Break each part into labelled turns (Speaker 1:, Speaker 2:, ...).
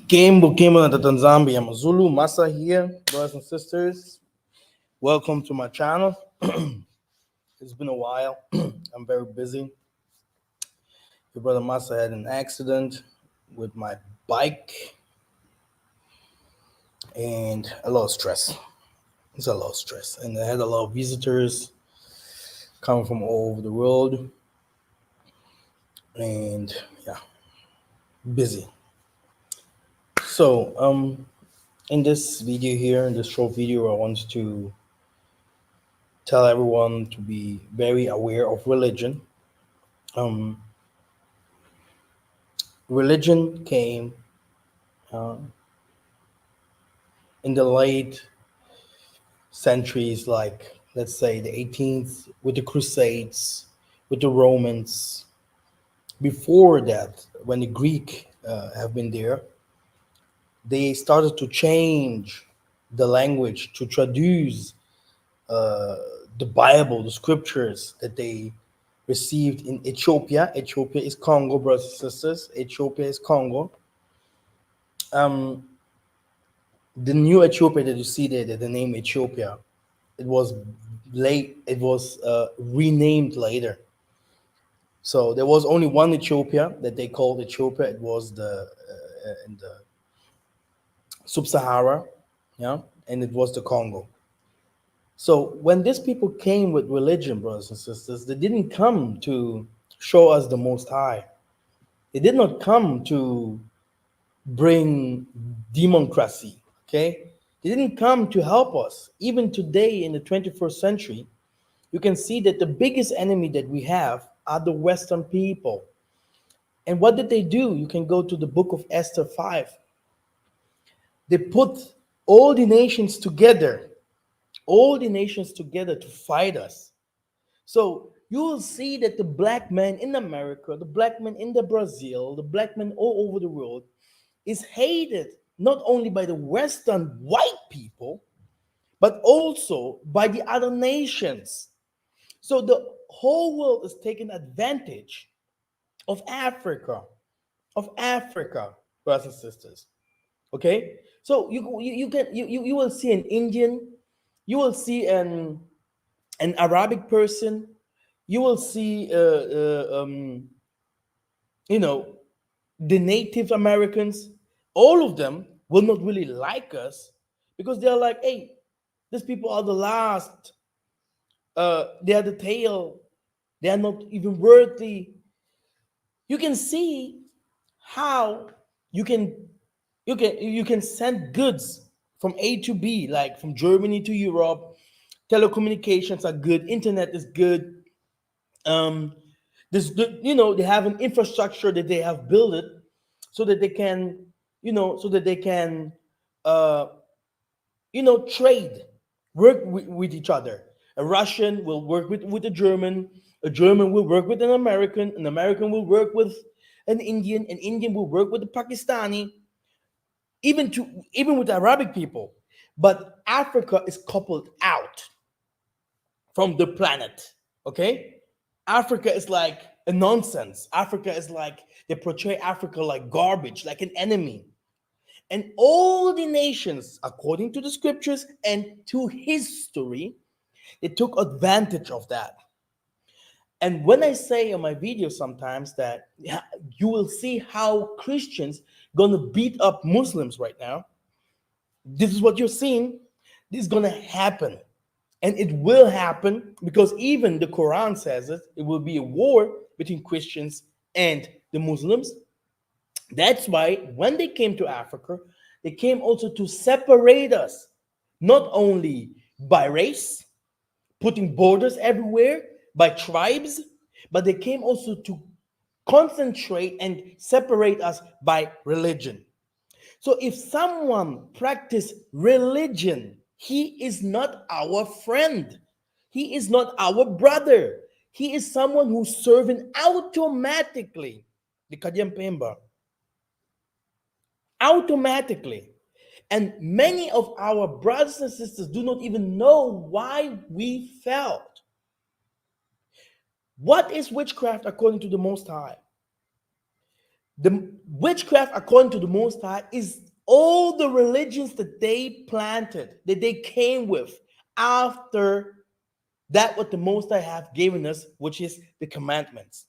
Speaker 1: Game Bukima the Tanzambia Mazulu Masa here, brothers and sisters. Welcome to my channel. It's been a while. I'm very busy. Your brother Masa had an accident with my bike and a lot of stress. It's a lot of stress. And I had a lot of visitors coming from all over the world. And yeah, busy. So, in this video here, in this short video, I want to tell everyone to be very aware of religion. Religion came in the late centuries, like let's say the 18th, with the Crusades, with the Romans. Before that, when the Greek have been there, they started to change the language to traduce the Bible, the scriptures that they received in Ethiopia. Ethiopia is Congo, brothers and sisters. Ethiopia is Congo. The new Ethiopia that you see there, the name Ethiopia, it was renamed later. So there was only one Ethiopia that they called Ethiopia. It was in the Sub-Sahara, and it was the Congo. So when these people came with religion, brothers and sisters, they didn't come to show us the Most High. They did not come to bring democracy, okay? They didn't come to help us. Even today in the 21st century, you can see that the biggest enemy that we have are the Western people. And what did they do? You can go to the book of Esther 5. They put all the nations together to fight us. So you will see that the black man in America, the black man in the Brazil, the black man all over the world is hated not only by the Western white people, but also by the other nations. So the whole world is taking advantage of Africa, brothers and sisters. Okay, so you will see an Indian, you will see an Arabic person, you will see the Native Americans. All of them will not really like us because they're like, hey, these people are the last. They are the tail. They are not even worthy. You can see how you can send goods from A to B, like from Germany to Europe. Telecommunications are good. Internet is good. They have an infrastructure that they have built it so that they can, uh, trade, work with each other. A Russian will work with a German will work with an American will work with an Indian will work with a Pakistani, even with Arabic people. But Africa is coupled out from the planet, okay? Africa is like a nonsense. Africa is like, they portray Africa like garbage, like an enemy. And all the nations, according to the scriptures and to history, they took advantage of that. And when I say on my videos sometimes that you will see how Christians gonna beat up Muslims right now, This is what you're seeing. This is going to happen. And it will happen because even the Quran says it. It will be a war between Christians and the Muslims. That's why when they came to Africa, they came also to separate us, not only by race, putting borders everywhere, by tribes, but they came also to concentrate and separate us by religion. So if someone practice religion, he is not our friend. He is not our brother. He is someone who's serving automatically the Kadyam Pemba. Automatically. And many of our brothers and sisters do not even know why we felt. What is witchcraft according to the Most High? The witchcraft, according to the Most High, is all the religions that they planted, that they came with after that what the Most High have given us, which is the commandments.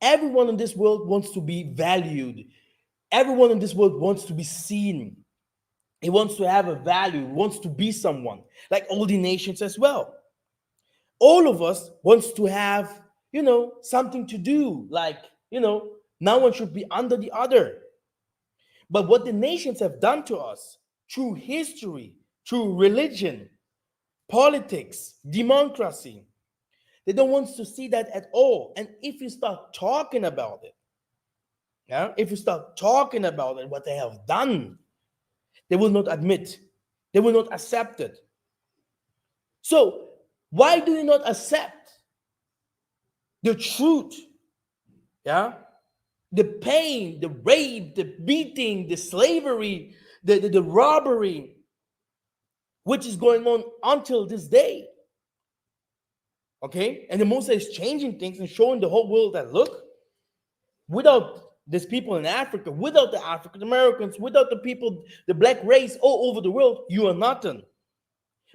Speaker 1: Everyone in this world wants to be valued. Everyone in this world wants to be seen. He wants to have a value, wants to be someone, like all the nations as well. All of us wants to have, something to do, like, no one should be under the other. But what the nations have done to us through history, through religion, politics, democracy, they don't want to see that at all. And if you start talking about it, yeah, if you start talking about it, what they have done, they will not admit, they will not accept it. So, why do you not accept the truth? Yeah, the pain, the rape, the beating, the slavery, the robbery, which is going on until this day. Okay? And the Moses is changing things and showing the whole world that, look, without these people in Africa, without the African Americans, without the people, the black race all over the world, you are nothing.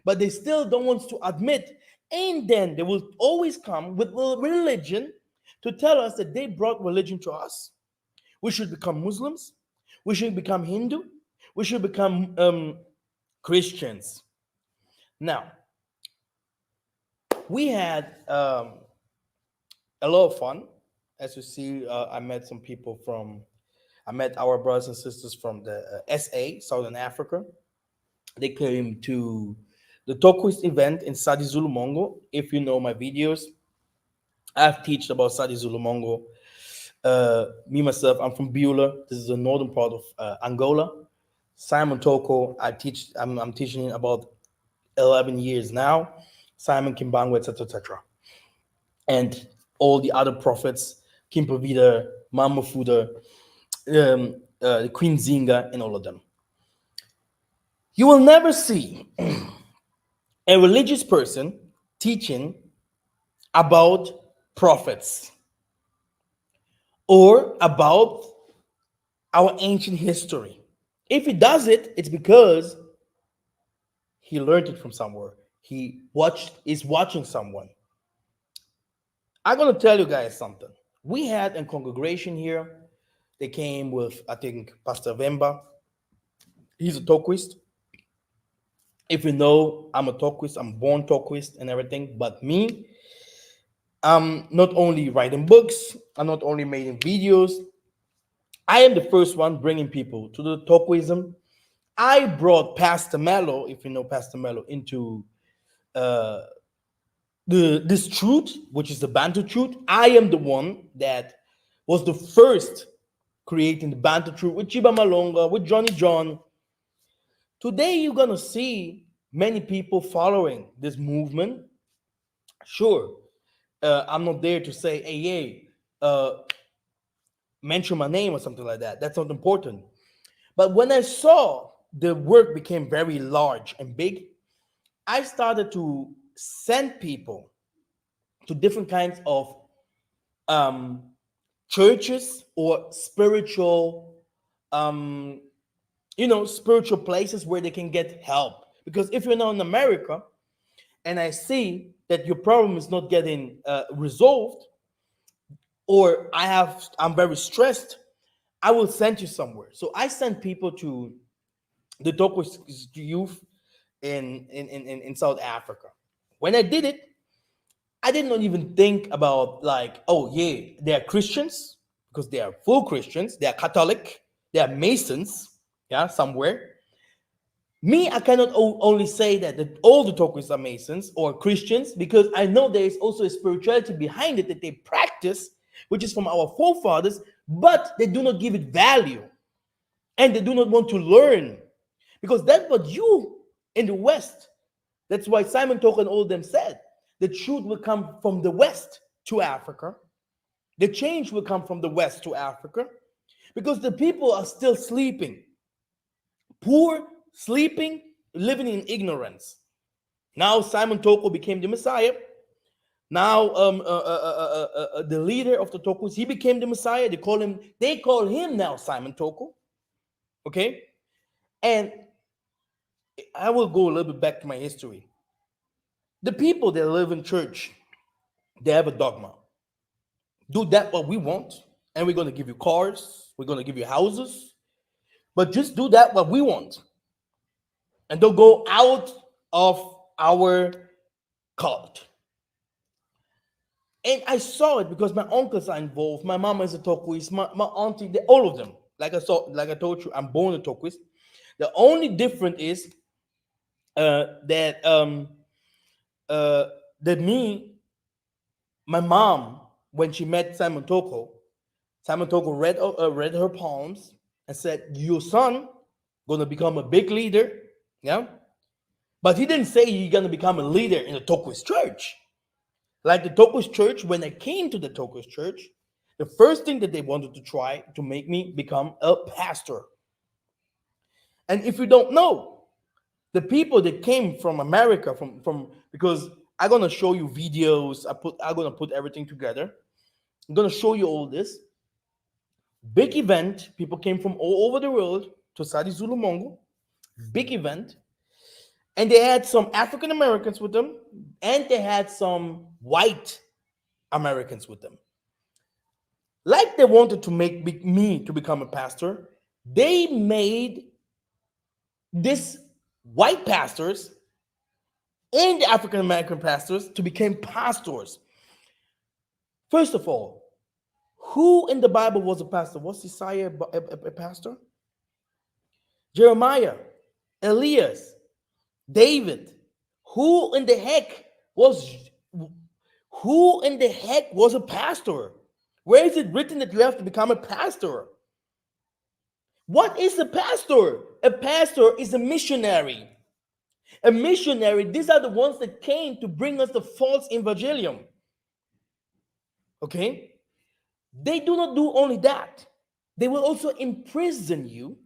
Speaker 1: But they still don't want to admit. And then they will always come with religion to tell us that they brought religion to us. We should become Muslims. We should become Hindu. We should become Christians. Now, we had a lot of fun. As you see, I met our brothers and sisters from the SA, Southern Africa. They came to the Toist event in Sadi Zulumongo. If you know my videos, I've taught about Sadi Zulumongo. Me myself, I'm from Beulah. This is the northern part of Angola. Simon Toko, I'm teaching about 11 years now. Simon Kimbangu, etc., etc., and all the other prophets, Kimpavida, Mama Fuda, Queen Zinga, and all of them. You will never see a religious person teaching about prophets or about our ancient history. If he does it, it's because he learned it from somewhere. Is watching someone. I'm gonna tell you guys something. We had a congregation here. They came with, I think, Pastor Vemba. He's a Toquist. If you know, I'm a Toquist. I'm born Toquist and everything. But me, I'm not only writing books. I'm not only making videos. I am the first one bringing people to the Toquism. I brought Pastor Mello, if you know Pastor Mello, into uh, this truth, which is the Bantu truth. I am the one that was the first creating the Bantu truth with Chiba Malonga, with Johnny John. Today, you're gonna see many people following this movement. Sure, I'm not there to say, hey, mention my name or something like that. That's not important. But when I saw the work became very large and big, I started to send people to different kinds of um, churches or um, spiritual places where they can get help. Because if you're now in America and I see that your problem is not getting resolved, or I'm very stressed, I will send you somewhere. So I send people to the Tokwis youth in South Africa. When I did it, I did not even think about like, oh yeah, they are Christians because they are full Christians. They are Catholic. They are Masons. Yeah, somewhere. Me, I cannot only say that all the Tokwis are Masons or Christians because I know there is also a spirituality behind it that they practice, which is from our forefathers, but they do not give it value and they do not want to learn because that's what you in the West. That's why Simon Toko and all of them said the truth will come from the West to Africa. The change will come from the West to Africa because the people are still sleeping, poor, sleeping, living in ignorance. Now Simon Toko became the Messiah. Now the leader of the Tokus, he became the Messiah. They call him now Simon Toko. Okay, and I will go a little bit back to my history. The people that live in church, they have a dogma. Do that what we want, and we're going to give you cars, we're going to give you houses, but just do that what we want, and don't go out of our cult. And I saw it because my uncles are involved. My mama is a Tokwist, my auntie, all of them. Like I told you, I'm born a Tokwist. The only difference is that uh, that my mom, when she met Simon Toko read her poems and said, "Your son gonna become a big leader." Yeah, but he didn't say he's gonna become a leader in the Tokwist church. Like the Tokwist church, when I came to the Tokwist church, the first thing that they wanted to try to make me become a pastor. And if you don't know, the people that came from America, from because I'm gonna show you videos. I'm gonna put everything together. I'm gonna show you all this big event. People came from all over the world to Sadi Zulu Mongo. Big event, and they had some African Americans with them, and they had some white Americans with them. Like they wanted to make me to become a pastor, they made this white pastors and the African American pastors to become pastors. First of all, who in the Bible was a pastor? Was Isaiah a pastor? Jeremiah, Elias, David. Who in the heck was who in the heck was a pastor? Where is it written that you have to become a pastor? What is a pastor? A pastor is a missionary. A missionary, these are the ones that came to bring us the false evangelium. Okay? They do not do only that. They will also imprison you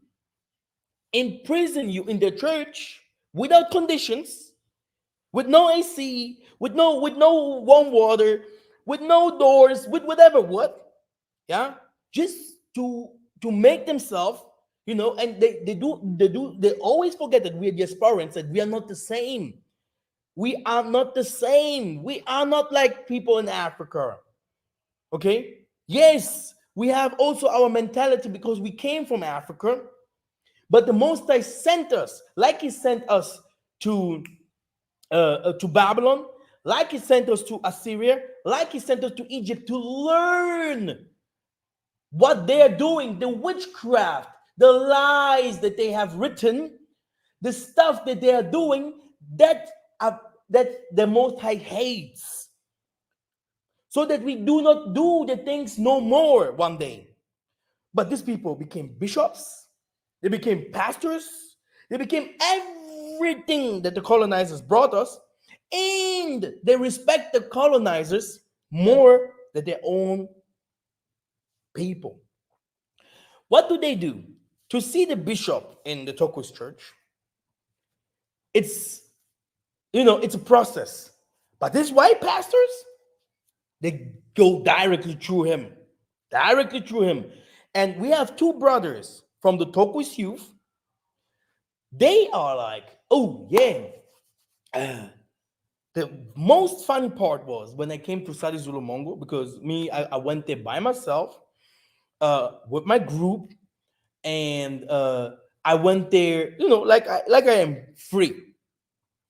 Speaker 1: in the church without conditions, with no AC, with no warm water, with no doors, with whatever what. Yeah? Just to make themselves, and they always forget that we are diasporans, that we are not the same. We are not the same. We are not like people in Africa. Okay? Yes, we have also our mentality because we came from Africa, but the Most High sent us, like He sent us to Babylon, like He sent us to Assyria, like He sent us to Egypt to learn what they are doing, the witchcraft, the lies that they have written, the stuff that they are doing that the Most High hates, so that we do not do the things no more one day. But these people became bishops, they became pastors, they became everything that the colonizers brought us, and they respect the colonizers more than their own people. What do they do? To see the bishop in the Tokus church, it's it's a process. But these white pastors, they go directly through him. And we have two brothers from the Tokus youth. They are like, oh yeah. The most funny part was when I came to Sadi Zulu Mongo, because I went there by myself with my group, and I went there, like I am free.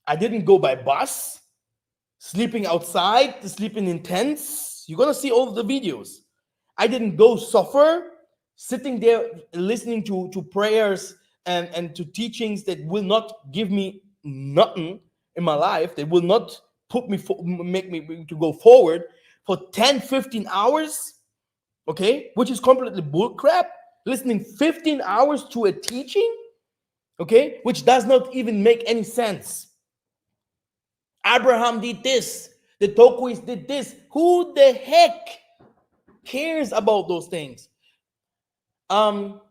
Speaker 1: I didn't go by bus, sleeping outside, sleeping in tents. You're gonna see all of the videos. I didn't go suffer, sitting there listening to prayers and to teachings that will not give me nothing in my life. That will not make me to go forward for 10, 15 hours. Okay, which is completely bullcrap. Listening 15 hours to a teaching, okay, which does not even make any sense. Abraham did this. The Tokuis did this. Who the heck cares about those things? Um,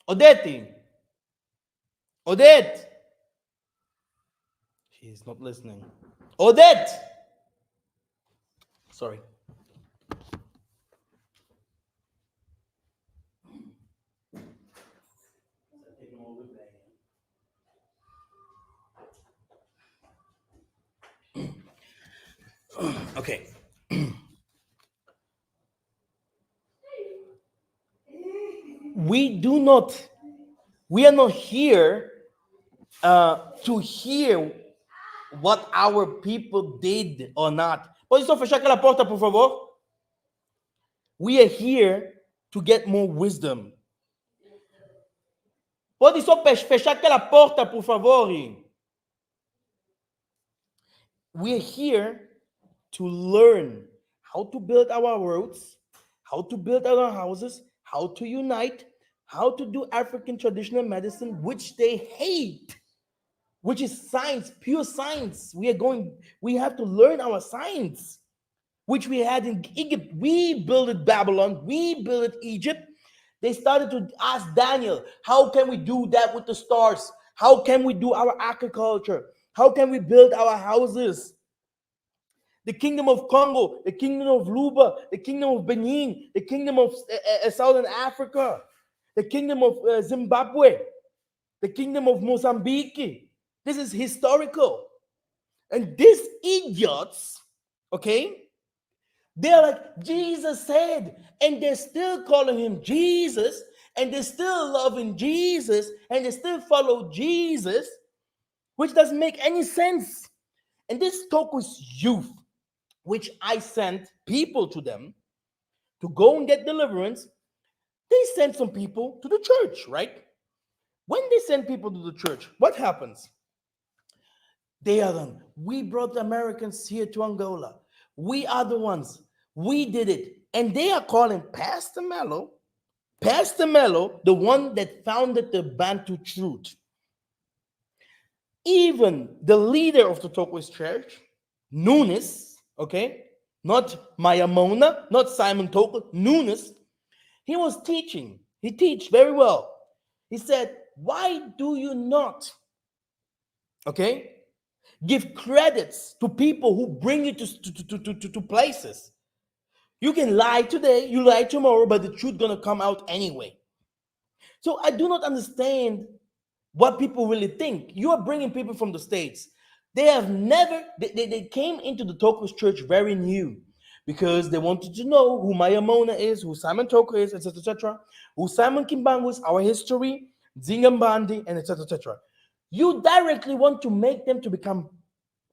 Speaker 1: Odette, Odette, she's not listening. Odette, sorry. Okay. We do not. We are not here to hear what our people did or not. Pode só fechar aquela porta, por favor? We are here to get more wisdom. Pode só fechar aquela porta, por favor? We are here to learn how to build our roads, how to build our houses, how to unite, how to do African traditional medicine, which they hate, which is science, pure science. We have to learn our science, which we had in Egypt. We built Babylon, we built Egypt. They started to ask Daniel, how can we do that with the stars? How can we do our agriculture? How can we build our houses? The kingdom of Congo, the kingdom of Luba, the kingdom of Benin, the kingdom of Southern Africa, the kingdom of Zimbabwe, the kingdom of Mozambique. This is historical. And these idiots, okay, they're like, Jesus said, and they're still calling him Jesus, and they're still loving Jesus, and they still follow Jesus, which doesn't make any sense. And this talk with youth, which I sent people to them to go and get deliverance, they sent some people to the church, right? When they send people to the church, what happens? They are them. We brought the Americans here to Angola. We are the ones. We did it. And they are calling Pastor Mello, the one that founded the Bantu Truth. Even the leader of the Toist Church, Nunes, okay, not Mayamona, not Simon Toko, Nunes, he was teaching. He teach very well. He said, why do you not, okay, give credits to people who bring you to places? You can lie today, you lie tomorrow, but the truth gonna come out anyway. So I do not understand what people really think. You are bringing people from the States. They have never, they came into the Tokus church very new because they wanted to know who Maya Mona is, who Simon Toko is, etc., etc., who Simon Kimbangu is, our history, Zingambandi, and etc., etc. You directly want to make them to become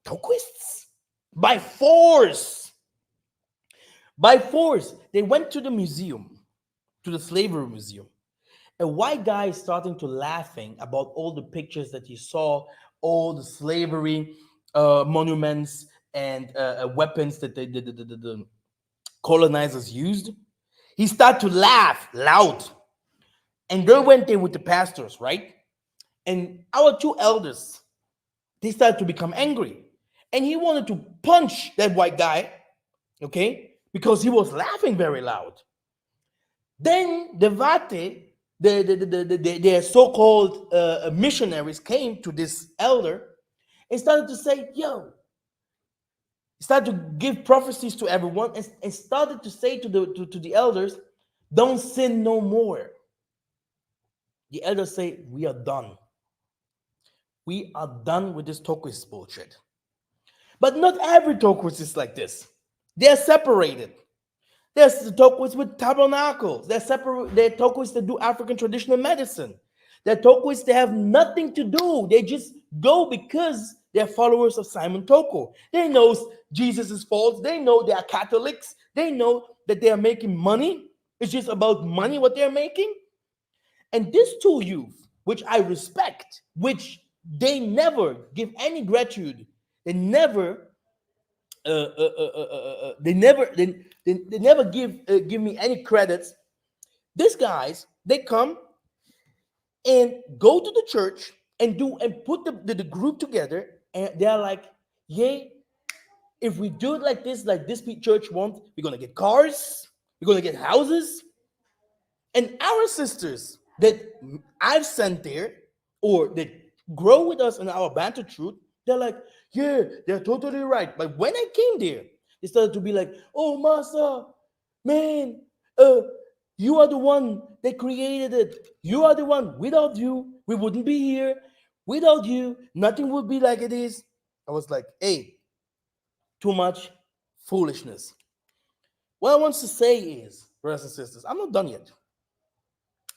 Speaker 1: Tokuists by force. By force. They went to the museum, to the slavery museum. A white guy is starting to laughing about all the pictures that he saw, all the slavery monuments and weapons that the colonizers used. He started to laugh loud. And they went there with the pastors, right? And our two elders, they started to become angry. And he wanted to punch that white guy, okay, because he was laughing very loud. Then the Vate, the so-called missionaries came to this elder and started to say, yo, started to give prophecies to everyone and started to say to the elders, don't sin no more. The elders say, we are done. We are done with this Tokwis bullshit. But not every Tokwis is like this. They are separated. There's the Tokoists with tabernacles. They're separate. They're Tokoists that do African traditional medicine. They're Tokoists that have nothing to do. They just go because they're followers of Simon Toko. They know Jesus is false. They know they are Catholics. They know that they are making money. It's just about money what they're making. And these two youth, which I respect, which they never give any gratitude, they never they never give me any credits. These guys, they come and go to the church and do and put the group together, and they're like, yeah, if we do it like this church wants, we're gonna get cars, we're gonna get houses. And our sisters that I've sent there or that grow with us in our banter truth, they're like, yeah, they're totally right. But when I came there, they started to be like, oh, Master, man, uh, you are the one that created it. You are the one. Without you, we wouldn't be here. Without you, nothing would be like it is. I was like, hey, too much foolishness. What I want to say is, brothers and sisters, I'm not done yet.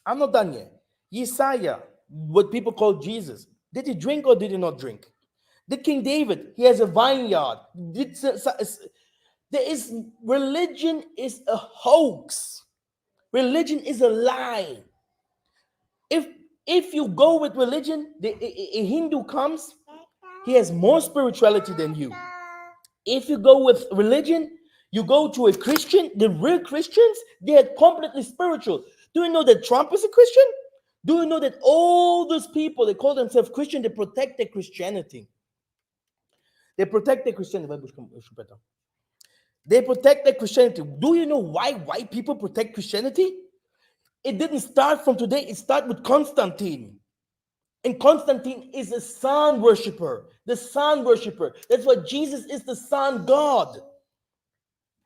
Speaker 1: I'm not done yet. Yesaiah, what people call Jesus, did he drink or did he not drink? Did King David, he has a vineyard. There is religion is a hoax. Religion is a lie. If if you go with religion, a Hindu comes, he has more spirituality than you. If you go with religion, you go to a Christian, the real Christians, they are completely spiritual. Do you know that Trump is a Christian? Do you know that all those people, they call themselves Christian, they protect their Christianity? They protect their Christianity. They protect their Christianity. Do you know why white people protect Christianity? It didn't start from today. It started with Constantine. And Constantine is a sun worshiper. The sun worshiper. That's why Jesus is the sun God.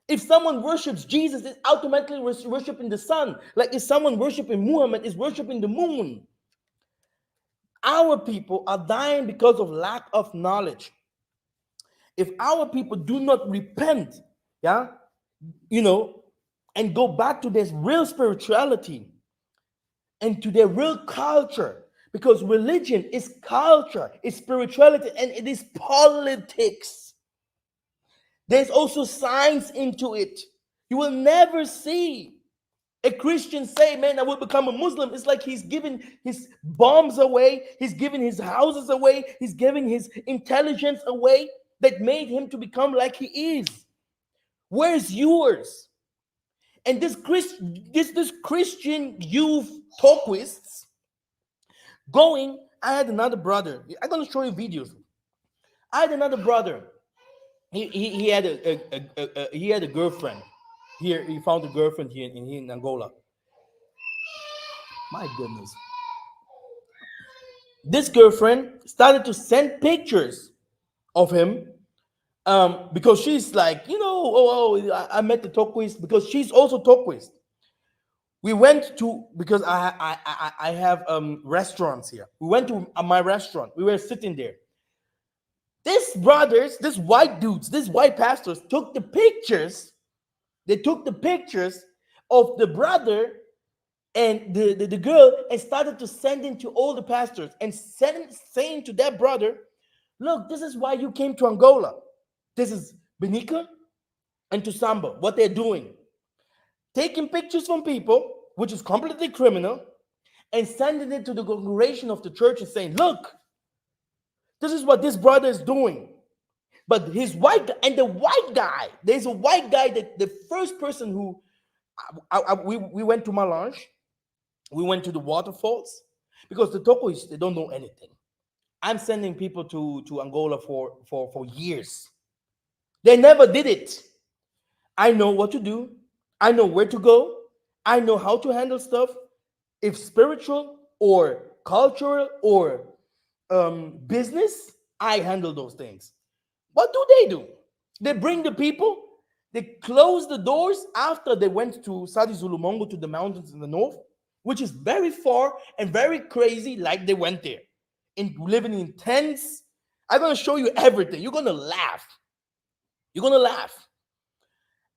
Speaker 1: If someone worships Jesus, it's automatically worshiping the sun. Like if someone worshiping Muhammad, is worshiping the moon. Our people are dying because of lack of knowledge. If our people do not repent, yeah, you know, and go back to their real spirituality and to their real culture, because religion is culture, it's spirituality, and it is politics. There's also science into it. You will never see a Christian say, man, I will become a Muslim. It's like he's giving his bombs away, he's giving his houses away, he's giving his intelligence away that made him to become like he is. Where's yours? And this Christian youth talkists going, I had another brother. I'm gonna show you videos. I had another brother. He had he had a girlfriend. Here he found a girlfriend here in Angola. My goodness. This girlfriend started to send pictures of him because she's like, I met the Tokwist because she's also Tokwist. We went to, because I have restaurants here. We went to my restaurant. We were sitting there. These brothers, these white dudes, these white pastors took the pictures. They took the pictures of the brother and the girl and started to send it to all the pastors and saying to that brother, look, this is why you came to Angola. This is Benica and to Samba, what they're doing. Taking pictures from people, which is completely criminal, and sending it to the congregation of the church and saying, look, this is what this brother is doing. But his white guy, and the white guy, there's a white guy that the first person who, we went to Malange, we went to the waterfalls, because the Tokois, they don't know anything. I'm sending people to Angola for years. They never did it. I know what to do. I know where to go. I know how to handle stuff. If spiritual or cultural or business, I handle those things. What do? They bring the people, they close the doors after they went to Sadi Zulumongo, to the mountains in the north, which is very far and very crazy, like they went there. Living in tents. I'm going to show you everything. You're going to laugh. You're going to laugh.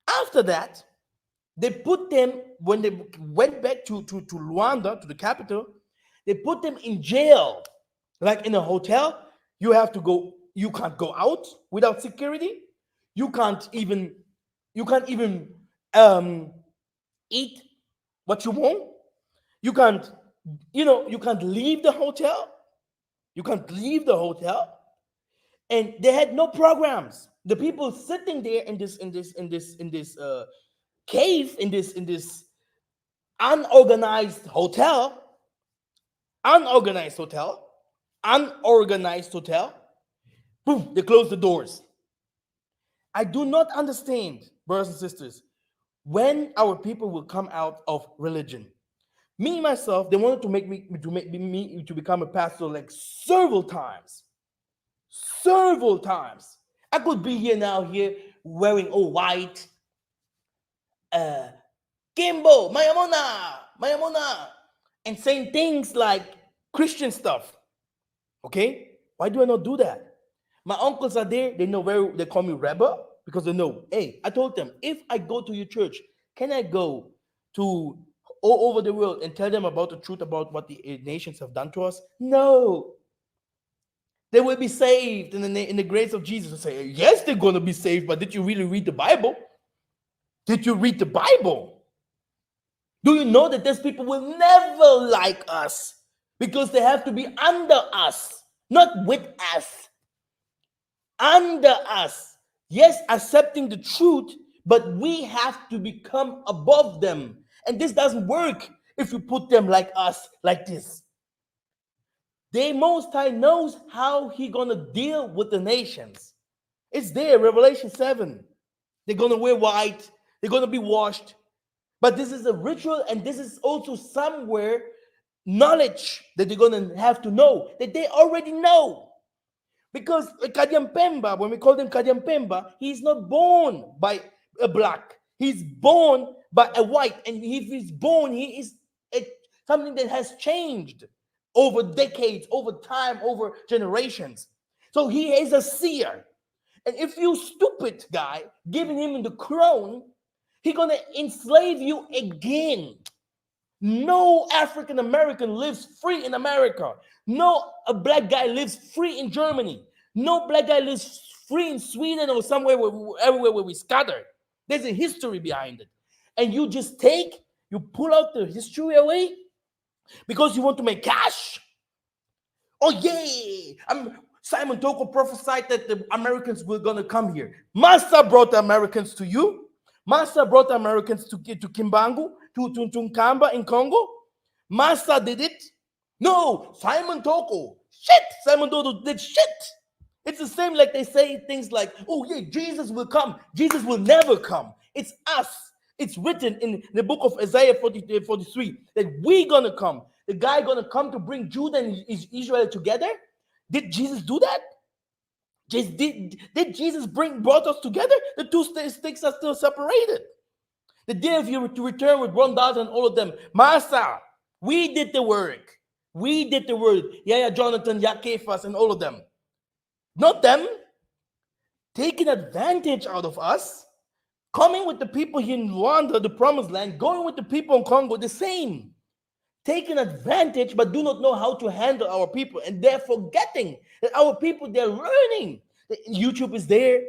Speaker 1: After that, They put them, when they went back to Luanda, to the capital, they put them in jail, like in a hotel. You have to go, you can't go out without security. You can't even, you can't even um, eat what you want. You can't, you can't leave the hotel. You can't leave the hotel. And they had no programs. The people sitting there in this cave, in this unorganized hotel, unorganized hotel, unorganized hotel. Boom, they close the doors. I do not understand, brothers and sisters, when our people will come out of religion. Me myself, they wanted to make me to become a pastor like several times, several times. I could be here now, here wearing all white, uh, Kimbo, Mayamona, Mayamona, and saying things like Christian stuff. Okay? Why do I not do that? My uncles are there. They know very. They call me rebel because they know. Hey, I told them, if I go to your church, can I go to all over the world and tell them about the truth about what the nations have done to us? No. They will be saved in the grace of Jesus. I say, yes, they're going to be saved, but did you really read the Bible? Did you read the Bible? Do you know that these people will never like us because they have to be under us, not with us, under us. Yes, accepting the truth, but we have to become above them. And this doesn't work if you put them like us, like this. The Most High knows how He gonna deal with the nations. It's there, Revelation 7. They're gonna wear white. They're gonna be washed. But this is a ritual, and this is also somewhere knowledge that they're gonna have to know that they already know. Because Kadiampemba, when we call him Kadiampemba, he's not born by a black. He's born by a white. And if he's born, he is something that has changed over decades, over time, over generations. So he is a seer. And if you stupid guy giving him the crown, he's gonna enslave you again. No African American lives free in America. No a black guy lives free in Germany. No black guy lives free in Sweden or somewhere everywhere where we scatter. There's a history behind it. And you just you pull out the history away because you want to make cash. Oh, yay! Simon Toko prophesied that the Americans were going to come here. Master brought the Americans to you. Master brought the Americans to Kimbangu, to Kamba in Congo. Master did it. No, Simon Toko. Shit! Simon Toko did shit. It's the same like they say things like, oh, yeah, Jesus will come. Jesus will never come. It's us. It's written in the book of Isaiah 43 that we're going to come. The guy going to come to bring Judah and Israel together. Did Jesus do that? Did Jesus brought us together? The two sticks are still separated. The day of your return with $1 and all of them. Master, we did the work. We did the work. Yeah, Jonathan, Yakefas, and all of them. Not them. Taking advantage out of us. Coming with the people here in Rwanda, the promised land. Going with the people in Congo, the same. Taking advantage, but do not know how to handle our people. And they're forgetting that our people, they're learning. YouTube is there.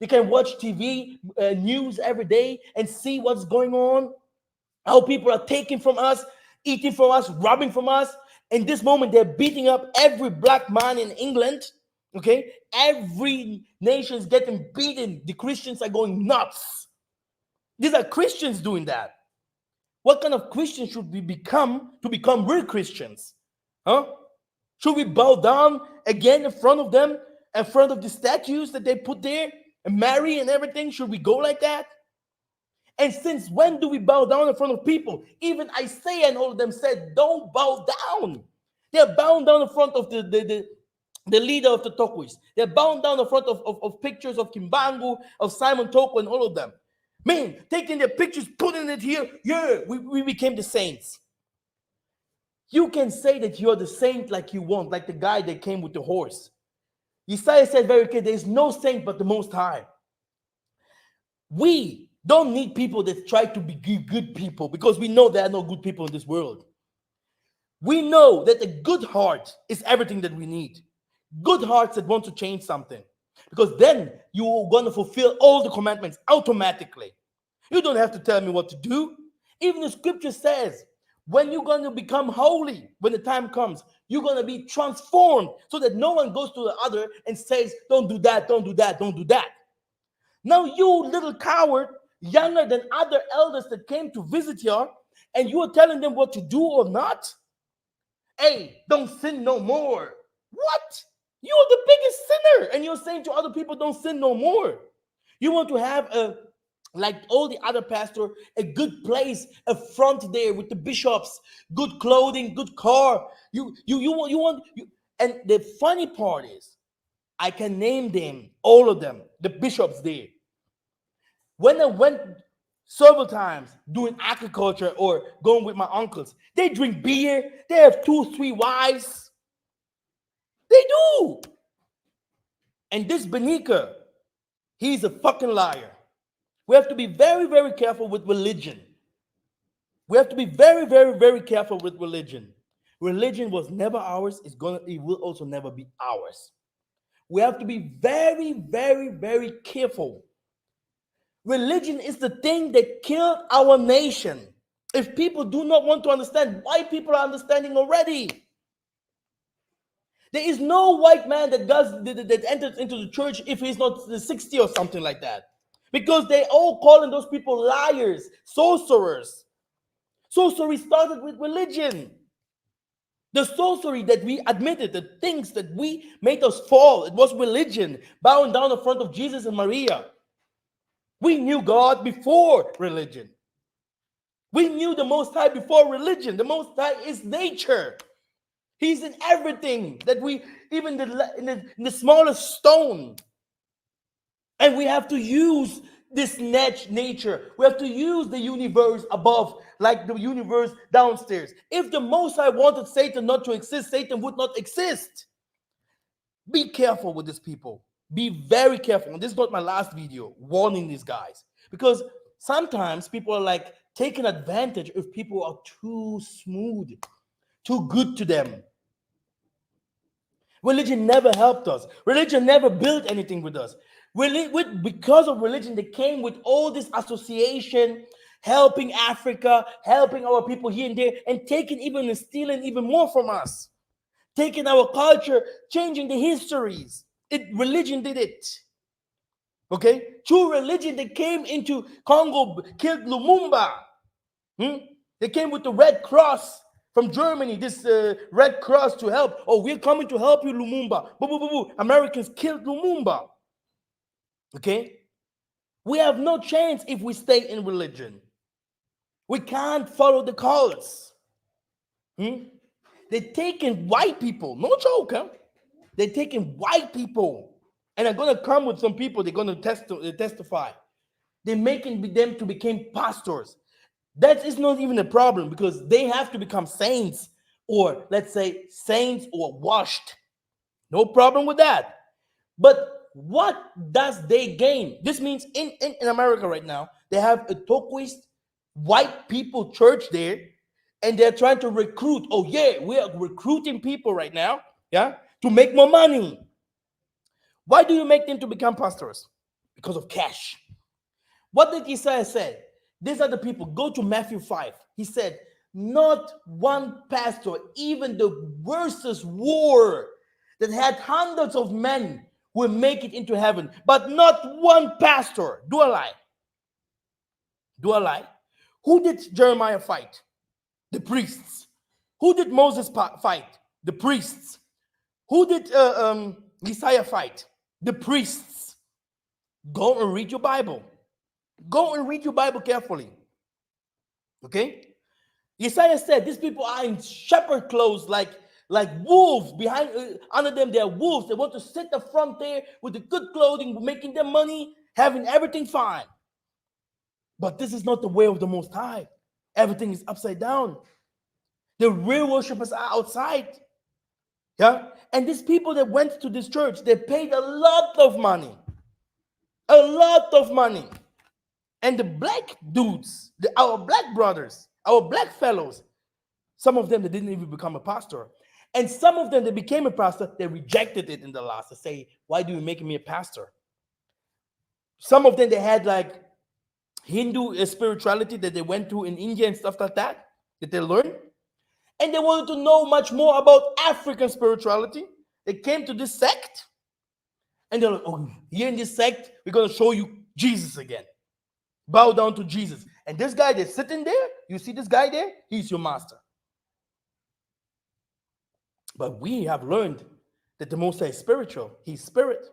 Speaker 1: They can watch TV, news every day and see what's going on. How people are taking from us, eating from us, robbing from us. In this moment, they're beating up every black man in England. Okay? Every nation is getting beaten. The Christians are going nuts. These are Christians doing that. What kind of Christians should we become to become real Christians? Huh? Should we bow down again in front of them, in front of the statues that they put there, and Mary and everything? Should we go like that? And since when do we bow down in front of people? Even Isaiah and all of them said, don't bow down. They're bowing down in front of the leader of the Toist. They're bowing down in front of pictures of Kimbangu, of Simon Toko, and all of them. Man, taking their pictures, putting it here. Yeah, we became the saints. You can say that you're the saint like you want, like the guy that came with the horse. Isaiah said very clear, there is no saint but the Most High. We Don't need people that try to be good people, because we know there are no good people in this world. We know that a good heart is everything that we need. Good hearts that want to change something. Because then you're going to fulfill all the commandments automatically. You don't have to tell me what to do. Even the scripture says, when you're going to become holy, when the time comes, you're going to be transformed so that no one goes to the other and says, don't do that, don't do that, don't do that. Now, you little coward, younger than other elders that came to visit you, and you are telling them what to do or not? Hey, don't sin no more. What? You're the biggest sinner, and you're saying to other people, don't sin no more. You want to have a, like all the other pastor, a good place, a front there with the bishops, good clothing, good car. And the funny part is, I can name them, all of them, the bishops there. When I went several times doing agriculture or going with my uncles, they drink beer, they have 2, 3 wives. They do. And this Benica, he's a fucking liar. We have to be very, very careful with religion. We have to be very, very, very careful with religion. Religion was never ours. It will also never be ours. We have to be very, very, very careful. Religion is the thing that killed our nation. If people do not want to understand, white people are understanding already. There is no white man that enters into the church if he's not 60 or something like that. Because they all calling those people liars, sorcerers. Sorcery started with religion. The sorcery that we admitted, the things that we made us fall, it was religion, bowing down in front of Jesus and Maria. We knew God before religion. We knew the Most High before religion. The Most High is nature. He's in everything that we, even in the smallest stone. And we have to use this nature. We have to use the universe above, like the universe downstairs. If the Most High wanted Satan not to exist, Satan would not exist. Be careful with these people. Be very careful. And this is not my last video, warning these guys. Because sometimes people are like taking advantage if people are too smooth, too good to them. Religion never helped us. Religion never built anything with us. Because of religion, they came with all this association, helping Africa, helping our people here and there, and taking even and stealing even more from us. Taking our culture, changing the histories. Religion did it. Okay? Through religion, they came into Congo, killed Lumumba. They came with the Red Cross from Germany, this Red Cross to help. Oh, we're coming to help you, Lumumba. Boo, boo, boo, boo. Americans killed Lumumba. Okay? We have no chance if we stay in religion. We can't follow the cults. They're taking white people. No joke, huh? They're taking white people. And they're going to come with some people. They're going to testify. They're making them to become pastors. That is not even a problem because they have to become saints, or let's say saints or washed. No problem with that. But what does they gain? This means in America right now, they have a Toist white people church there, and they're trying to recruit. Oh yeah, we are recruiting people right now, yeah, to make more money. Why do you make them to become pastors? Because of cash. What did Isaiah say? These are the people. Go to Matthew 5. He said, not one pastor, even the worstest war that had hundreds of men, will make it into heaven. But not one pastor. Do a lie. Do a lie. Who did Jeremiah fight? The priests. Who did Moses fight? The priests. Who did Isaiah fight? The priests. Go and read your Bible. Go and read your Bible carefully. Okay? Isaiah said these people are in shepherd clothes like wolves. Behind under them, they're wolves. They want to sit the front there with the good clothing, making them money, having everything fine. But this is not the way of the Most High. Everything is upside down. The real worshipers are outside. Yeah? And these people that went to this church, they paid a lot of money. A lot of money. And the black dudes, our black brothers, our black fellows, some of them, they didn't even become a pastor. And some of them, they became a pastor, they rejected it in the last. They say, why do you make me a pastor? Some of them, they had like Hindu spirituality that they went to in India and stuff like that they learned. And they wanted to know much more about African spirituality. They came to this sect, and they're like, oh, here in this sect, we're going to show you Jesus again. Bow down to Jesus. And this guy that's sitting there, you see this guy there? He's your master. But we have learned that the Most High is spiritual. He's spirit.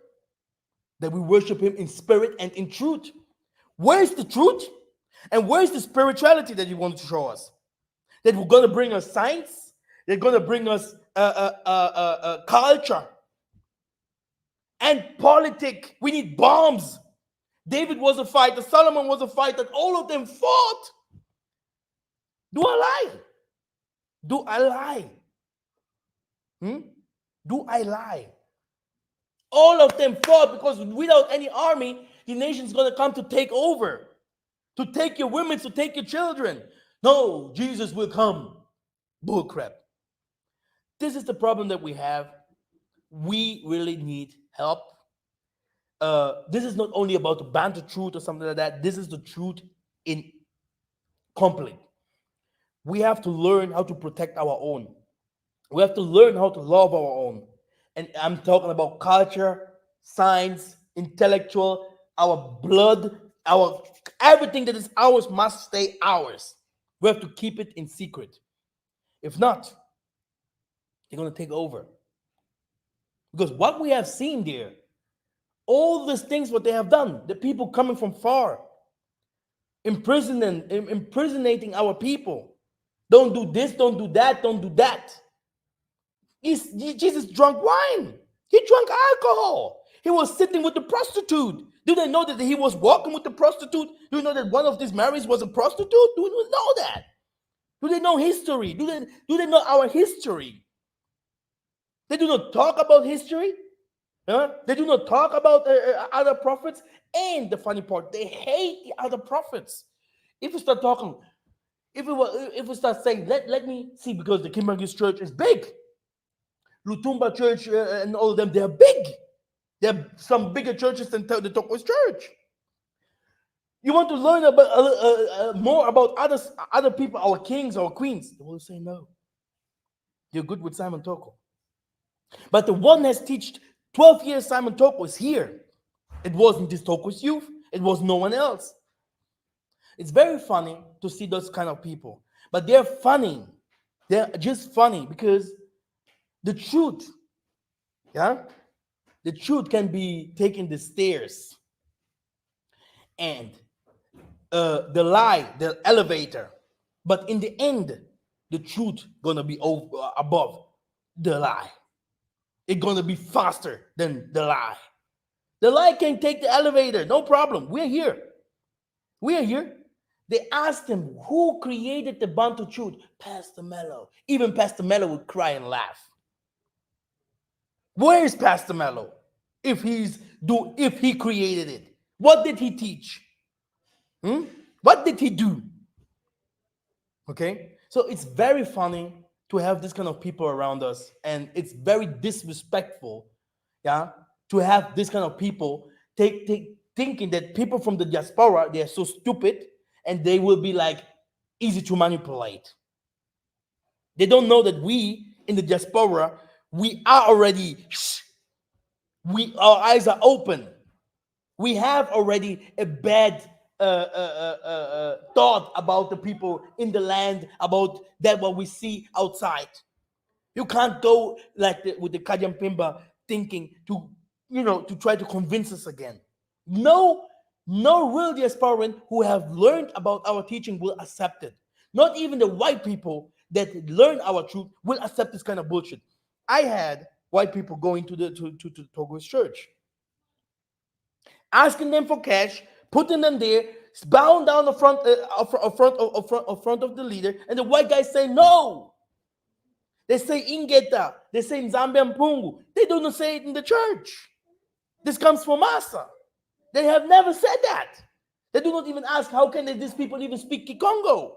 Speaker 1: That we worship him in spirit and in truth. Where's the truth? And where's the spirituality that you want to show us? That we're going to bring us science. They're going to bring us culture and politics. We need bombs. David was a fighter. Solomon was a fighter. All of them fought. Do I lie? Do I lie? Do I lie? All of them fought because without any army, the nation's going to come to take over, to take your women, to take your children. No, Jesus will come. Bullcrap. This is the problem that we have. We really need help. This is not only about the banter truth or something like that. This is the truth in complete. We have to learn how to protect our own. We have to learn how to love our own. And I'm talking about culture, science, intellectual, our blood, our everything that is ours must stay ours. We have to keep it in secret. If not, they're going to take over. Because what we have seen there, all these things what they have done, the people coming from far, imprisonating our people. Don't do this, don't do that, don't do that. Jesus drank wine. He drank alcohol. He was sitting with the prostitute. Do they know that he was walking with the prostitute? Do you know that one of these Marys was a prostitute? Do you know that? Do they know history? Do they know our history? They do not talk about history. They do not talk about other prophets. And the funny part, they hate the other prophets. If we start talking, if we start saying, let me see, because the Kimbangis church is big. Lutumba church and all of them, they're big. They're some bigger churches than the Toist church. You want to learn about more about other people, our kings, our queens. They will say no. You're good with Simon Toko. But the one has taught 12 years Simon Toko is here. It wasn't this Toko's youth. It was no one else. It's very funny to see those kind of people. But they're funny. They're just funny because the truth, the truth can be taken the stairs. And the lie, the elevator. But in the end, the truth gonna be above the lie. It's gonna be faster than the lie. The lie can take the elevator, no problem. We're here. We're here. They asked him, who created the Bantu truth? Pastor Mello. Even Pastor Mello would cry and laugh. Where is Pastor Mello? If he created it, what did he teach? What did he do? Okay, so it's very funny to have this kind of people around us, and it's very disrespectful, to have this kind of people thinking that people from the diaspora, they are so stupid and they will be like easy to manipulate. They don't know that we in the diaspora, we are already, our eyes are open. We have already a bad thought about the people in the land, about that what we see outside. You can't go like with the Kajampimba thinking to try to convince us again. No real diasporan who have learned about our teaching will accept it. Not even the white people that learn our truth will accept this kind of bullshit. I had white people going to the Togo's church, asking them for cash, putting them there, bowing down the front of the leader, and the white guys say no. They say Ingeta, they say Nzambe Mpungu. They don't say it in the church. This comes from Massa. They have never said that. They do not even ask how can these people even speak Kikongo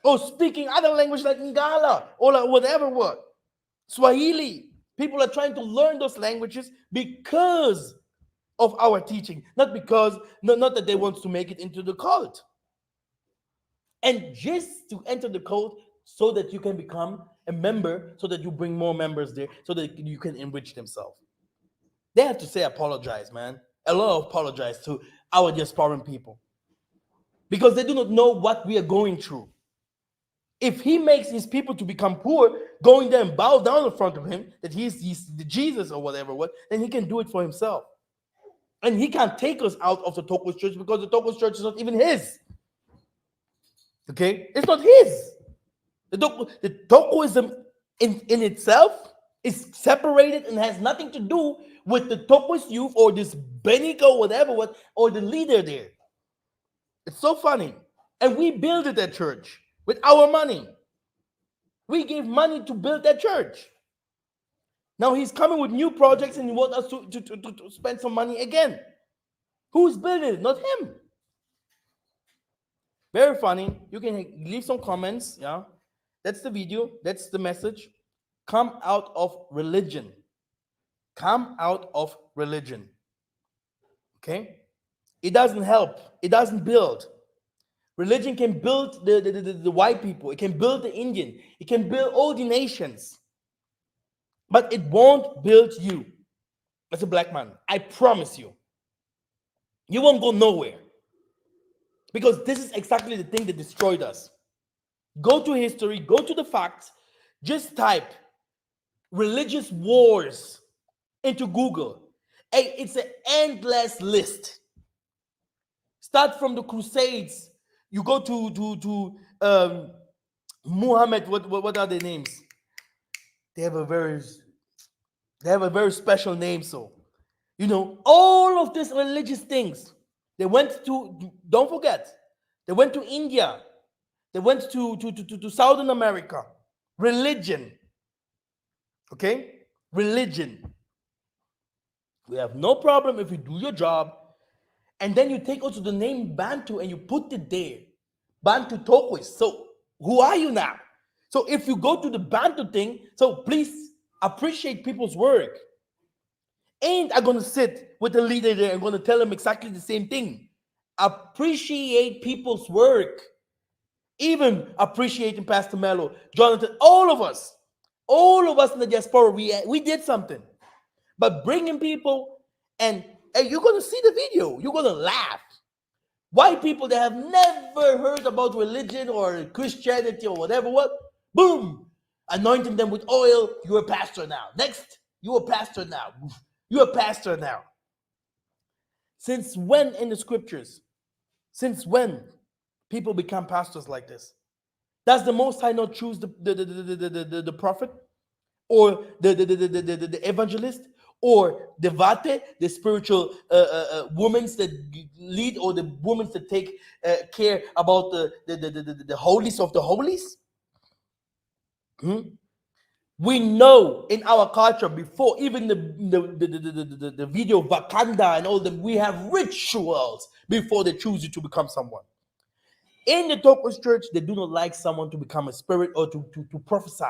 Speaker 1: or speaking other language like Ngala or like whatever word. Swahili. People are trying to learn those languages because of our teaching, not because, not that they want to make it into the cult. And just to enter the cult so that you can become a member, so that you bring more members there, so that you can enrich themselves. They have to say apologize, man. A lot of apologize to our diasporan people because they do not know what we are going through. If he makes his people to become poor, going there and bow down in front of him, that he's the Jesus or whatever, then he can do it for himself. And he can't take us out of the Toist church because the Toist church is not even his. Okay? It's not his. The Tokoism in itself is separated and has nothing to do with the Tokoist youth or this Beniko, whatever, or the leader there. It's so funny. And we built that church with our money. We gave money to build that church. Now he's coming with new projects and he wants us to spend some money again. Who's building it? Not him. Very funny. You can leave some comments. Yeah. That's the video. That's the message. Come out of religion. Come out of religion. Okay? It doesn't help. It doesn't build. Religion can build the white people. It can build the Indian. It can build all the nations. But it won't build you as a black man. I promise you. You won't go nowhere. Because this is exactly the thing that destroyed us. Go to history, go to the facts, just type religious wars into Google. Hey, it's an endless list. Start from the Crusades. You go to Muhammad. What are their names? They have a very special name. So, all of these religious things. They went to, don't forget, they went to India. They went to Southern America. Religion. Okay? Religion. We have no problem if you do your job and then you take also the name Bantu and you put it there. Bantu Toist. So who are you now? So if you go to the Bantu thing, so please appreciate people's work. And I'm going to sit with the leader there and I'm going to tell them exactly the same thing. Appreciate people's work. Even appreciating Pastor Mello, Jonathan, all of us in the diaspora, we did something. But bringing people, and you're going to see the video. You're going to laugh. White people that have never heard about religion or Christianity or whatever, boom, anointing them with oil. You're a pastor now. Next, you're a pastor now. You're a pastor now. Since when in the scriptures? Since when people become pastors like this? Does the Most High not choose the prophet or the evangelist or the vate, the spiritual women that lead, or the women that take care about the holies of the holies? We know in our culture, before even the video Vakanda and all them, we have rituals before they choose you to become someone. In the Toist church, they do not like someone to become a spirit or to prophesy.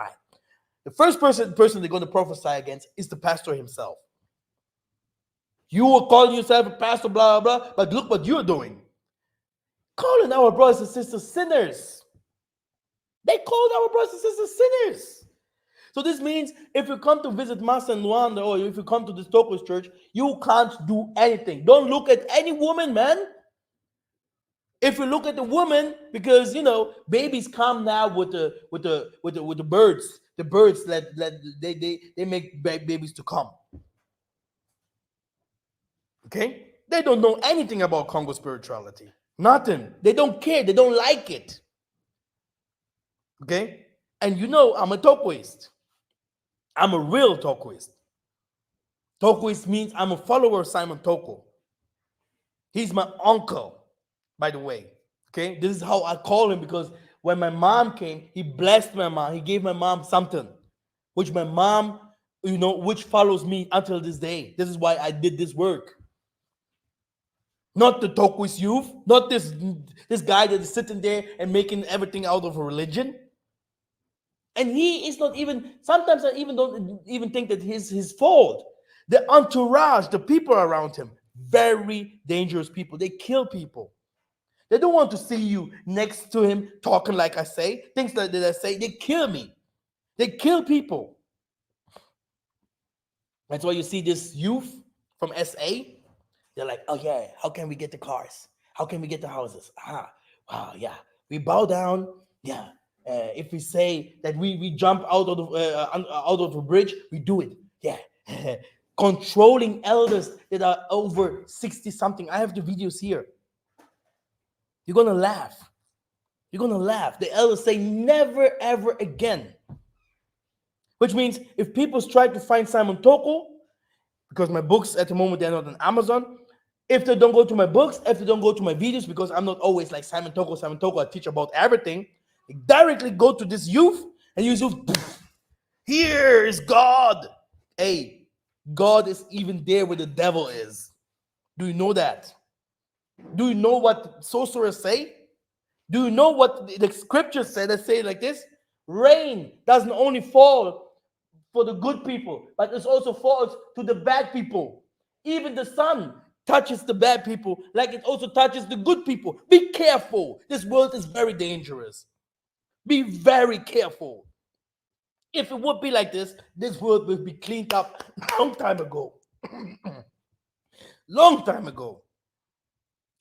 Speaker 1: The first person they're going to prophesy against is the pastor himself. You will call yourself a pastor, blah, blah, blah, but look what you're doing. Calling our brothers and sisters sinners. They called our brothers and sisters sinners. So this means if you come to visit Massa and Luanda, or if you come to this Toist church, you can't do anything. Don't look at any woman, man. If you look at the woman, because babies come now with the birds. The birds they make babies to come. Okay? They don't know anything about Congo spirituality. Nothing. They don't care. They don't like it. Okay? And I'm a Toist. I'm a real Toist. Toist means I'm a follower of Simon Toko. He's my uncle, by the way. Okay? This is how I call him, because when my mom came, he blessed my mom. He gave my mom something, which my mom, which follows me until this day. This is why I did this work. Not the Toist youth, not this guy that is sitting there and making everything out of a religion. And he is not even, sometimes I even don't even think that his fault. The entourage, the people around him, very dangerous people. They kill people. They don't want to see you next to him talking like I say. Things that I say, they kill me. They kill people. That's why you see this youth from SA. They're like, oh yeah, how can we get the cars? How can we get the houses? Wow, yeah. We bow down. Yeah. If we say that we jump out of a bridge, we do it. Yeah. Controlling elders that are over 60 something. I have the videos here. You're gonna laugh. You're gonna laugh. The elders say never ever again. Which means if people try to find Simon Toko, because my books at the moment they're not on Amazon. If they don't go to my books, if they don't go to my videos, because I'm not always like Simon Toko, I teach about everything. They directly go to this youth and use youth. Here is God. Hey, God is even there where the devil is. Do you know that? Do you know what sorcerers say? Do you know what the scriptures say? They say like this: rain doesn't only fall for the good people, but it also falls to the bad people. Even the sun touches the bad people like it also touches the good people. Be careful. This world is very dangerous. Be very careful. If it would be like this world would be cleaned up long time ago. Long time ago.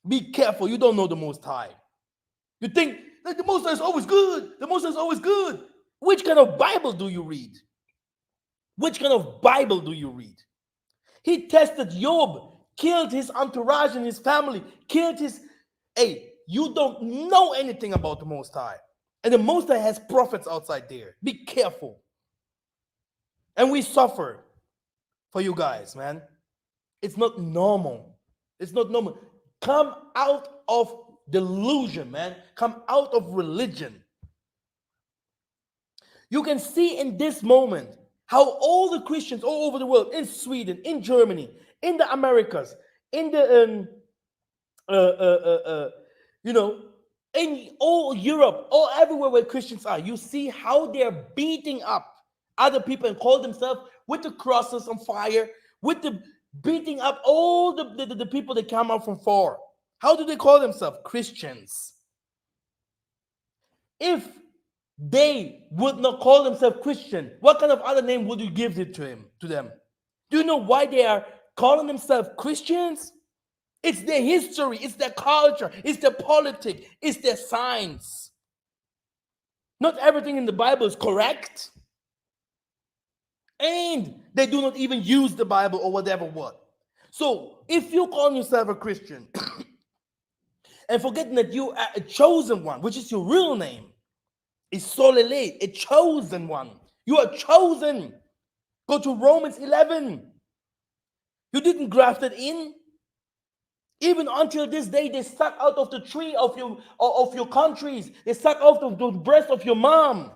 Speaker 1: Be careful. You don't know the Most High. You think that the Most High is always good. The Most High is always good. Which kind of Bible do you read? Which kind of Bible do you read? He tested Job, killed his entourage and his family, killed his. Hey, you don't know anything about the Most High. And the Most High has prophets outside there. Be careful. And we suffer for you guys, man. It's not normal. It's not normal. Come out of delusion, man. Come out of religion. You can see in this moment how all the Christians all over the world, in Sweden, in Germany, in the Americas, in the uh, uh, uh, uh, you know, in all Europe, all everywhere where Christians are, you see how they're beating up other people and call themselves with the crosses on fire, with the beating up all the people that come out from far. How do they call themselves? Christians. If they would not call themselves Christian, what kind of other name would you give it to them? Do you know why they are calling themselves Christians? It's their history, it's their culture, it's their politics, it's their science. Not everything in the Bible is correct. And they do not even use the Bible or whatever what. So if you call yourself a Christian and forgetting that you are a chosen one, which is your real name, is Solele, a chosen one. You are chosen. Go to Romans 11. You didn't graft it in. Even until this day, they suck out of the tree of your countries. They suck out of the breast of your mom.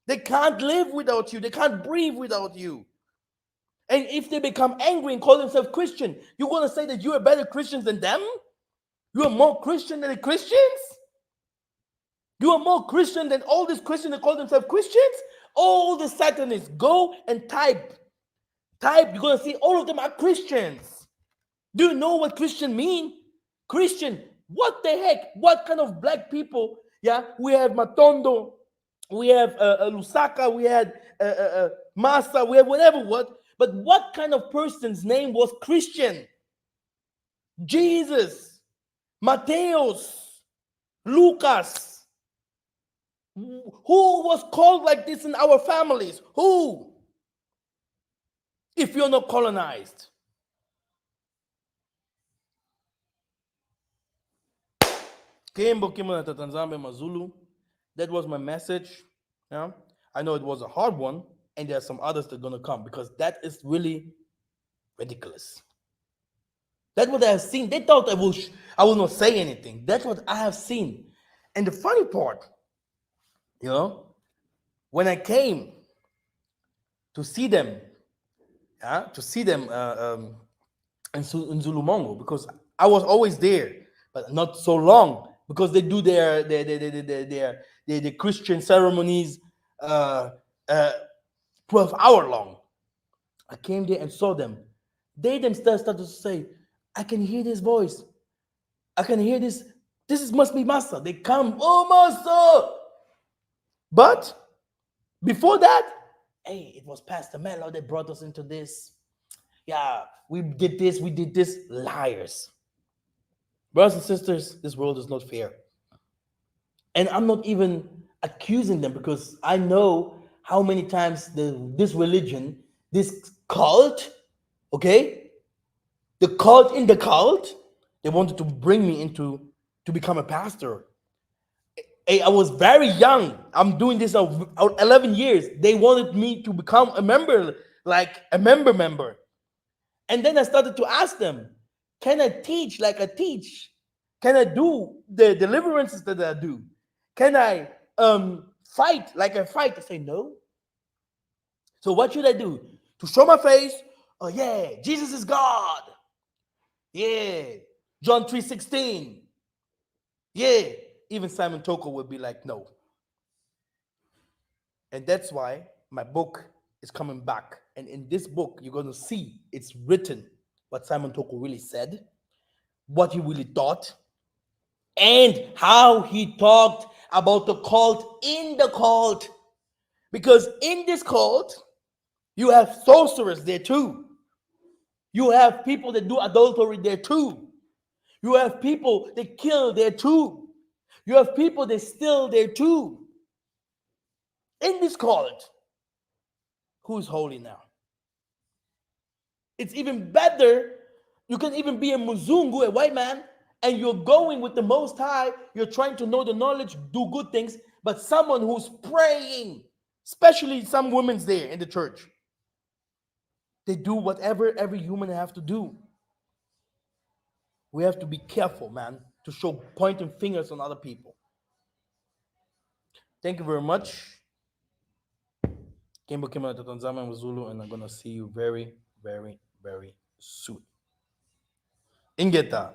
Speaker 1: They can't live without you. They can't breathe without you. And if they become angry and call themselves Christian, you want to say that you are better Christians than them? You are more Christian than the Christians? You are more Christian than all these Christians that call themselves Christians? All the Satanists, go and type. Type, you're going to see all of them are Christians. Do you know what Christian mean? Christian, what the heck? What kind of black people? Yeah, we have Matondo, we have Lusaka, we had Massa, we have whatever what. But what kind of person's name was Christian? Jesus, Mateus, Lucas. Who was called like this in our families? Who? If you're not colonized. That was my message. Yeah, I know it was a hard one, and there are some others that are gonna come because that is really ridiculous. That's what I have seen. They thought I will not say anything. That's what I have seen. And the funny part, you know, when I came to see them, yeah, to see them in Zulumongo, because I was always there, but not so long because they do their Christian ceremonies uh, uh, 12-hour long. I came there and saw them. They themselves started to say, I can hear this voice. I can hear this. Must be master. They come, oh master. But before that, hey, it was Pastor Mello that brought us into this. Yeah, we did this, we did this. Liars. Brothers and sisters, this world is not fair. And I'm not even accusing them because I know how many times this religion, this cult, okay, the cult in the cult, they wanted to bring me into to become a pastor. Hey, I was very young. I'm doing this 11 years. They wanted me to become a member, like a member. And then I started to ask them, can I teach like I teach? Can I do the deliverances that I do? Can I fight like I fight? They say no. So what should I do? To show my face? Oh yeah, Jesus is God. Yeah. John 3:16. Yeah. Even Simon Toko would be like, no. And that's why my book is coming back. And in this book, you're going to see it's written what Simon Toko really said, what he really thought, and how he talked about the cult in the cult. Because in this cult, you have sorcerers there too. You have people that do adultery there too. You have people that kill there too. You have people that steal there too. In this cult, who's holy now? It's even better. You can even be a Muzungu, a white man, and you're going with the Most High. You're trying to know the knowledge, do good things, but someone who's praying, especially some women's there in the church, they do whatever every human have to do. We have to be careful, man, to show pointing fingers on other people. Thank you very much. Kimbo Kimbo Tanzania Mzulu, and I'm gonna see you very, very, very soon. Ingeta,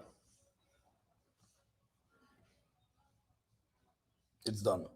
Speaker 1: it's done.